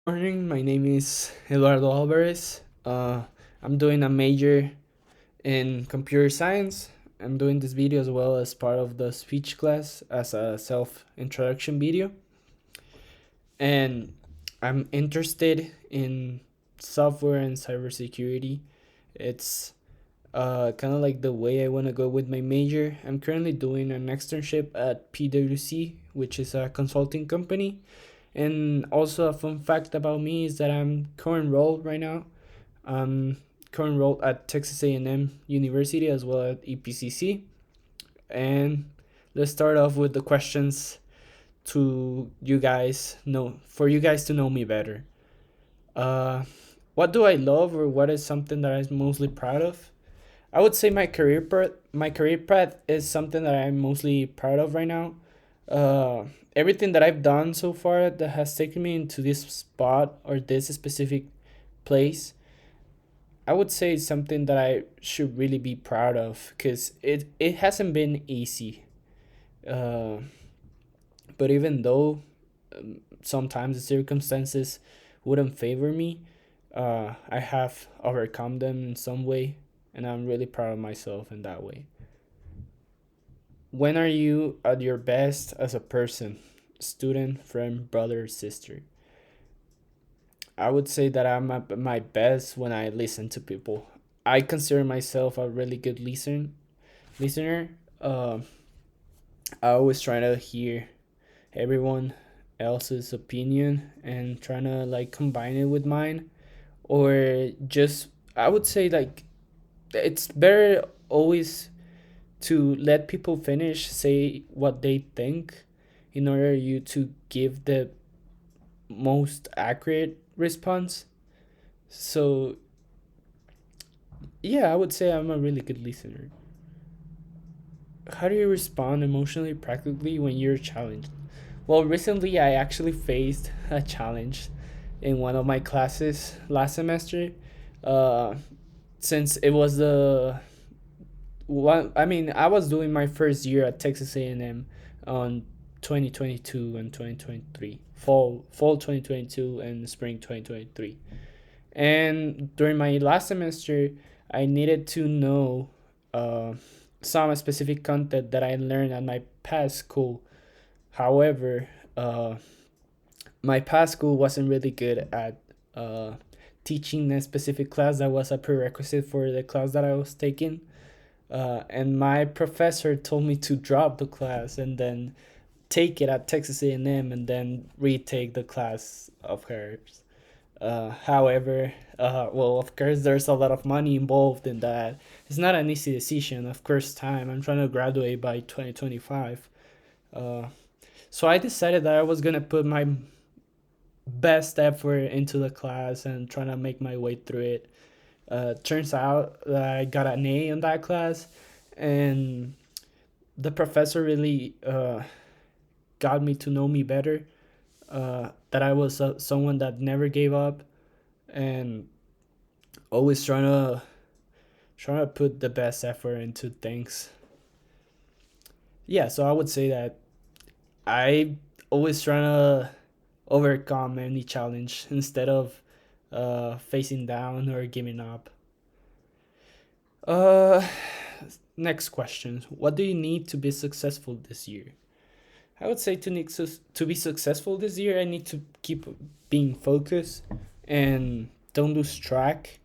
Morning, my name is Eduardo Alvarez. I'm doing a major in computer science. I'm doing this video as well as part of the speech class as a self introduction video. And I'm interested in software and cybersecurity. It's kind of like the way I want to go with my major. I'm currently doing an externship at PwC, which is a consulting company. And also a fun fact about me is that I'm co-enrolled right now. I'm co-enrolled at Texas A&M University as well as EPCC. And let's start off with the questions to you guys know for you guys to know me better. Uh, what do I love or what is something that I'm mostly proud of? I would say my career path is something that I'm mostly proud of right now. Everything that I've done so far that has taken me into this spot or this specific place, I would say it's something that I should really be proud of because it hasn't been easy. Uh, but even though sometimes the circumstances wouldn't favor me, I have overcome them in some way, and I'm really proud of myself in that way. When are you at your best as a person, student, friend, brother, sister? I would say that I'm at my best when I listen to people. I consider myself a really good listener. I always try to hear everyone else's opinion and trying to like combine it with mine, or just I would say like it's better always to let people finish say what they think in order you to give the most accurate response. So yeah, I would say I'm a really good listener. How do you respond emotionally practically when you're challenged? Well, recently I actually faced a challenge in one of my classes last semester. uh, since it was the one, I mean, I was doing my first year at Texas A&M on 2022 and 2023, fall 2022 and spring 2023. And during my last semester, I needed to know uh, some specific content that I learned at my past school. However, my past school wasn't really good at uh, teaching a specific class that was a prerequisite for the class that I was taking. And my professor told me to drop the class and then take it at Texas A&M and M and then retake the class of hers. However, well, of course, there's a lot of money involved in that. It's not an easy decision. Of course, time. I'm trying to graduate by 2025. Uh, so I decided that I was gonna put my best effort into the class and trying to make my way through it. Turns out that I got an A in that class, and the professor really got me to know me better. That I was someone that never gave up and always trying to put the best effort into things. Yeah, so I would say that I always trying to overcome any challenge instead of facing down or giving up. Uh, Next question: what do you need to be successful this year? I would say to be successful this year, I need to keep being focused and don't lose track.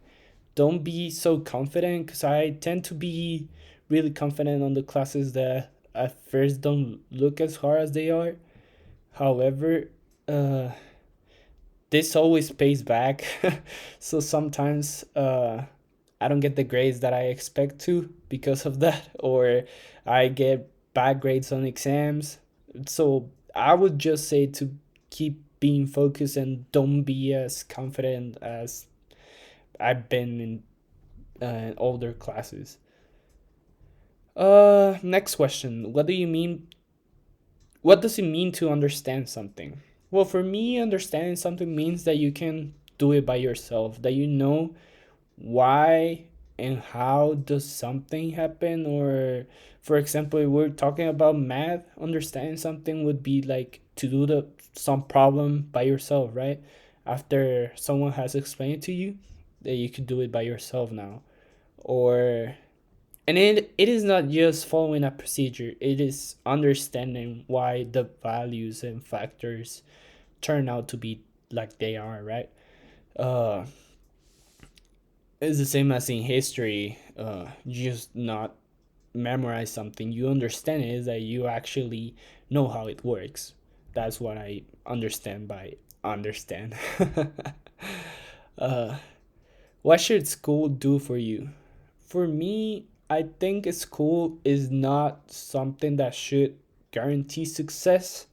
Don't be so confident because I tend to be really confident on the classes that at first don't look as hard as they are. However, uh, this always pays back. So sometimes I don't get the grades that I expect to because of that, or I get bad grades on exams. So I would just say to keep being focused and don't be as confident as I've been in older classes. Next question. What does it mean to understand something? Well, for me, understanding something means that you can do it by yourself, that you know why and how does something happen. Or for example, if we're talking about math, understanding something would be like to do the some problem by yourself, right? after someone has explained to you that you could do it by yourself now. Or and it is not just following a procedure, it is understanding why the values and factors turn out to be like they are, right? uh it's the same as in history. You just not memorize something, you understand it, is that you actually know how it works. That's what I understand by understand. uh what should school do for you? For me, I think school is not something that should guarantee success,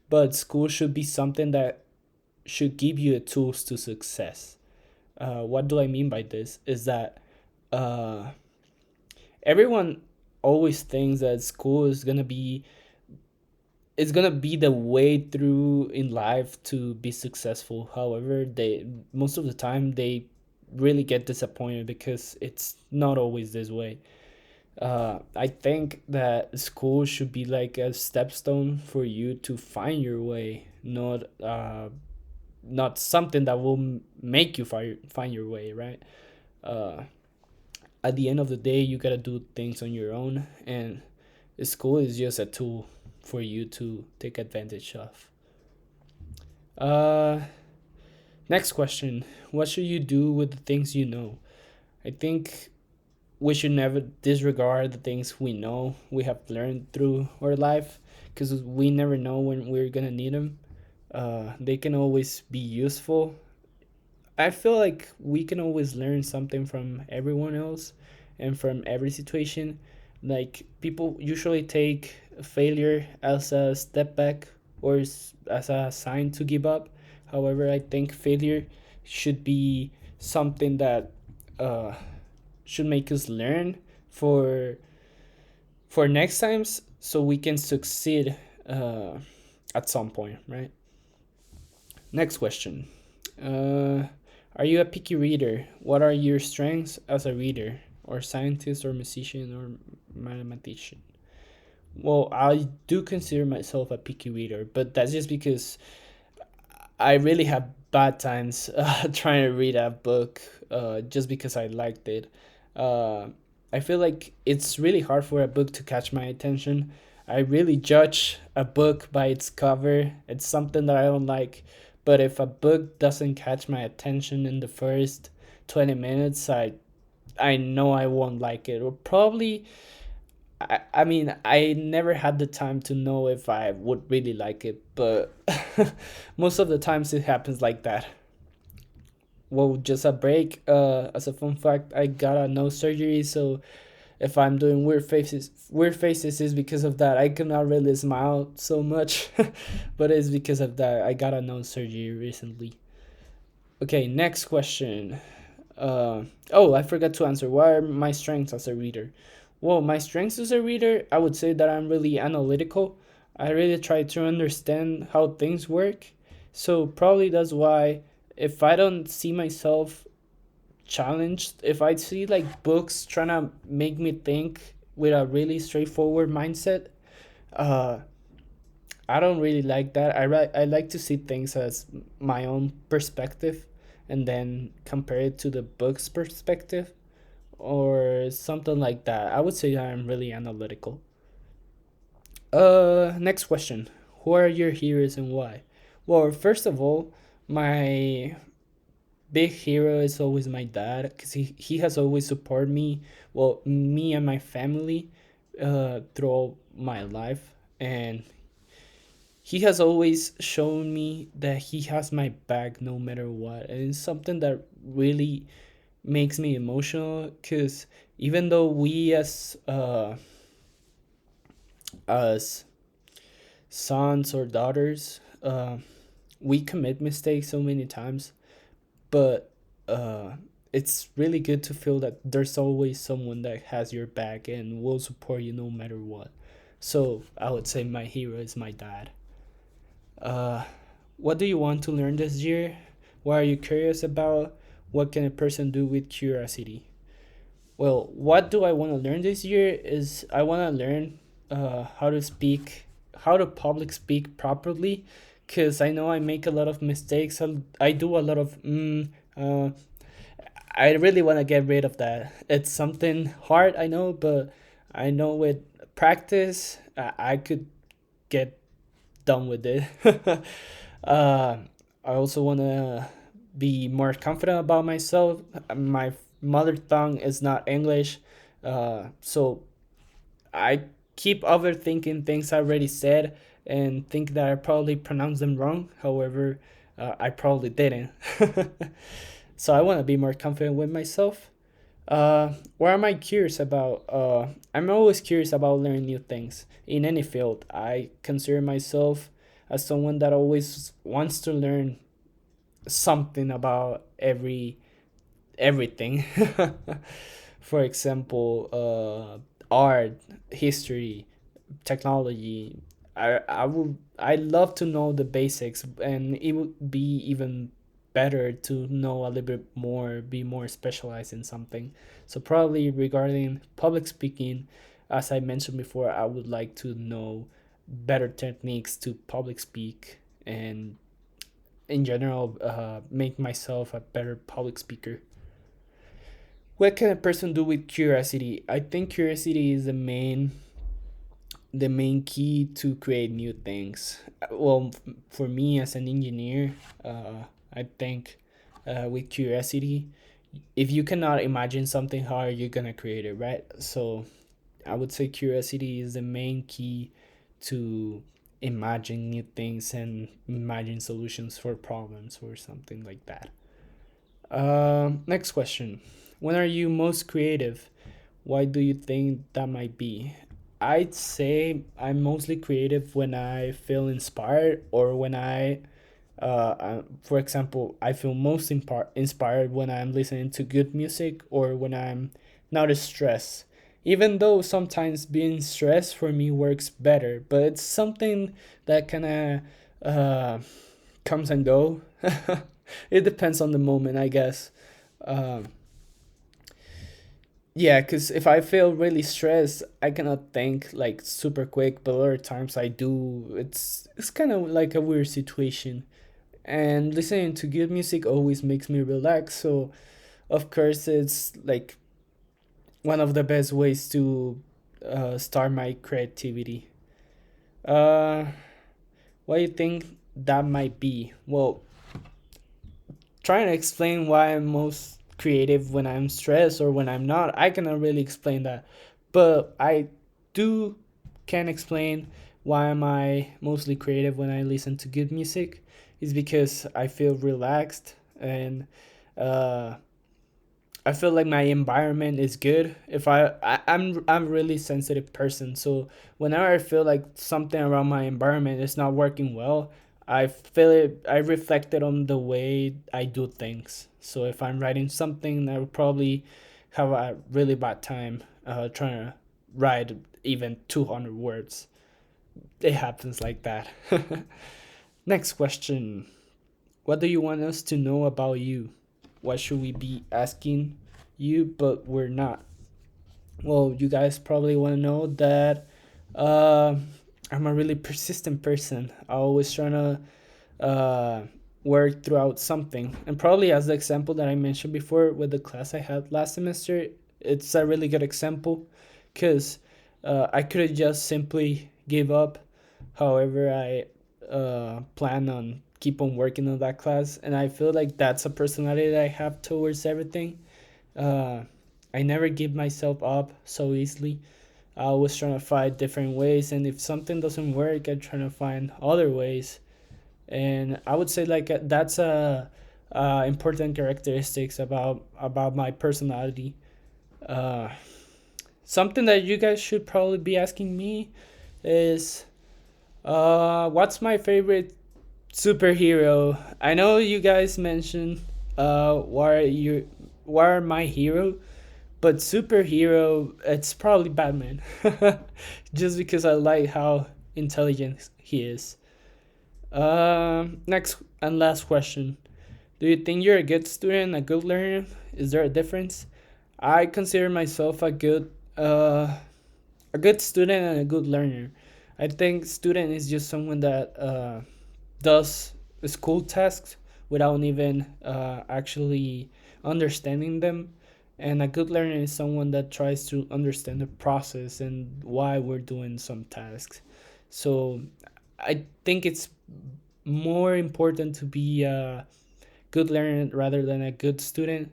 but school should be something that should give you the tools to success. What do I mean by this? Is that uh, everyone always thinks that school is gonna be it's gonna be the way through in life to be successful. However, they most of the time they really get disappointed because it's not always this way. I think that school should be like a stepstone for you to find your way, not something that will make you find your way, right? Uh, at the end of the day, you gotta do things on your own, and school is just a tool for you to take advantage of. Uh, Next question: what should you do with the things you know? I think we should never disregard the things we know we have learned through our life, because we never know when we're gonna need them. They can always be useful. I feel like we can always learn something from everyone else and from every situation. Like, people usually take failure as a step back or as a sign to give up. However, I think failure should be something that uh, should make us learn for for next times, so we can succeed at some point, right? Next question. uh, are you a picky reader? What are your strengths as a reader, or scientist, or musician, or mathematician? Well, I do consider myself a picky reader, but that's just because I really have bad times trying to read a book just because I liked it. Uh, I feel like it's really hard for a book to catch my attention. I really judge a book by its cover. It's something that I don't like. But if a book doesn't catch my attention in the first 20 minutes, I know I won't like it. Or probably, I mean, I never had the time to know if I would really like it, but most of the times it happens like that. Well, just a break. As a fun fact, I got a nose surgery, so if I'm doing weird faces is because of that. I cannot really smile so much, but it's because of that. I got a nose surgery recently. Okay, next question. Oh, I forgot to answer. What are my strengths as a reader? Well, my strengths as a reader, I would say that I'm really analytical. I really try to understand how things work. So probably that's why, if I don't see myself challenged, if I see like books trying to make me think with a really straightforward mindset, uh, I don't really like that. I like to see things as my own perspective, and then compare it to the book's perspective, or something like that. I would say I'm really analytical. Next question. Who are your heroes and why? Well, first of all, my big hero is always my dad, because he has always supported me, well, me and my family, throughout my life. And he has always shown me that he has my back no matter what. And it's something that really makes me emotional, because even though we as sons or daughters, we commit mistakes so many times, but it's really good to feel that there's always someone that has your back and will support you no matter what. So I would say my hero is my dad. uh, what do you want to learn this year? What are you curious about? What can a person do with curiosity? Well, what do I want to learn this year is I want to learn how to public speak properly, because I know I make a lot of mistakes. I do a lot of uh, I really want to get rid of that. It's something hard, I know, but I know with practice, I could get done with it. uh, I also want to be more confident about myself. My mother tongue is not English, so I keep overthinking things I already said and think that I probably pronounced them wrong. However, I probably didn't. So I want to be more confident with myself. What am I curious about? I'm always curious about learning new things in any field. I consider myself as someone that always wants to learn something about everything. For example, art, history, technology. I love to know the basics, and it would be even better to know a little bit more, be more specialized in something. So probably regarding public speaking, as I mentioned before, I would like to know better techniques to public speak, and in general, make myself a better public speaker. What can a person do with curiosity? I think curiosity is the main key to create new things. Well, for me as an engineer, I think with curiosity, if you cannot imagine something hard, you're gonna create it, right? So I would say curiosity is the main key to imagine new things and imagine solutions for problems or something like that. Next question. When are you most creative? Why do you think that might be? I'd say I'm mostly creative when I feel inspired, or when for example, I feel most inspired when I'm listening to good music, or when I'm not as stressed. Even though sometimes being stressed for me works better, but it's something that kind of comes and go. It depends on the moment, I guess. Um, yeah, because if I feel really stressed, I cannot think like super quick, but other times I do. It's kind of like a weird situation. And listening to good music always makes me relax, so of course it's like one of the best ways to start my creativity. Uh, what do you think that might be? Well, trying to explain why I'm most creative when I'm stressed or when I'm not, I cannot really explain that. But I do can explain why am I mostly creative when I listen to good music. Is because I feel relaxed, and uh, I feel like my environment is good. If I'm a really sensitive person, so whenever I feel like something around my environment is not working well, I feel it. I reflect it on the way I do things. So if I'm writing something, I would probably have a really bad time trying to write even 200 words. It happens like that. Next question. What do you want us to know about you? What should we be asking you, but we're not? Well, you guys probably want to know that uh, I'm a really persistent person. I always trying to work throughout something. And probably as the example that I mentioned before with the class I had last semester, it's a really good example, because I could have just simply give up. However, I plan on keep on working on that class, and I feel like that's a personality that I have towards everything. Uh, I never give myself up so easily. I always trying to find different ways, and if something doesn't work, I try to find other ways. And I would say like that's a important characteristics about my personality. Uh, Something that you guys should probably be asking me is what's my favorite superhero? I know you guys mentioned what are my hero, but superhero it's probably Batman. Just because I like how intelligent he is. Next and last question. Do you think you're a good student, a good learner? Is there a difference? I consider myself a good student and a good learner. I think student is just someone that does school tasks without even actually understanding them. And a good learner is someone that tries to understand the process and why we're doing some tasks. So I think it's more important to be a good learner rather than a good student,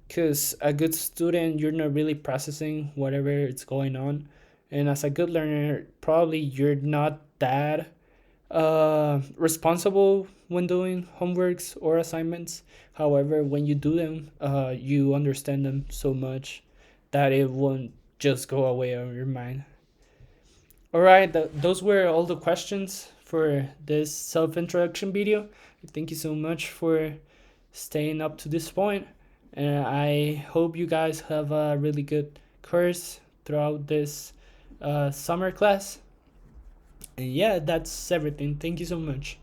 because a good student, you're not really processing whatever it's going on, and as a good learner, probably you're not that responsible when doing homeworks or assignments. However, when you do them, you understand them so much that it won't just go away on your mind. All right, those were all the questions for this self introduction video. Thank you so much for staying up to this point, and I hope you guys have a really good course throughout this summer class. And yeah, that's everything. Thank you so much.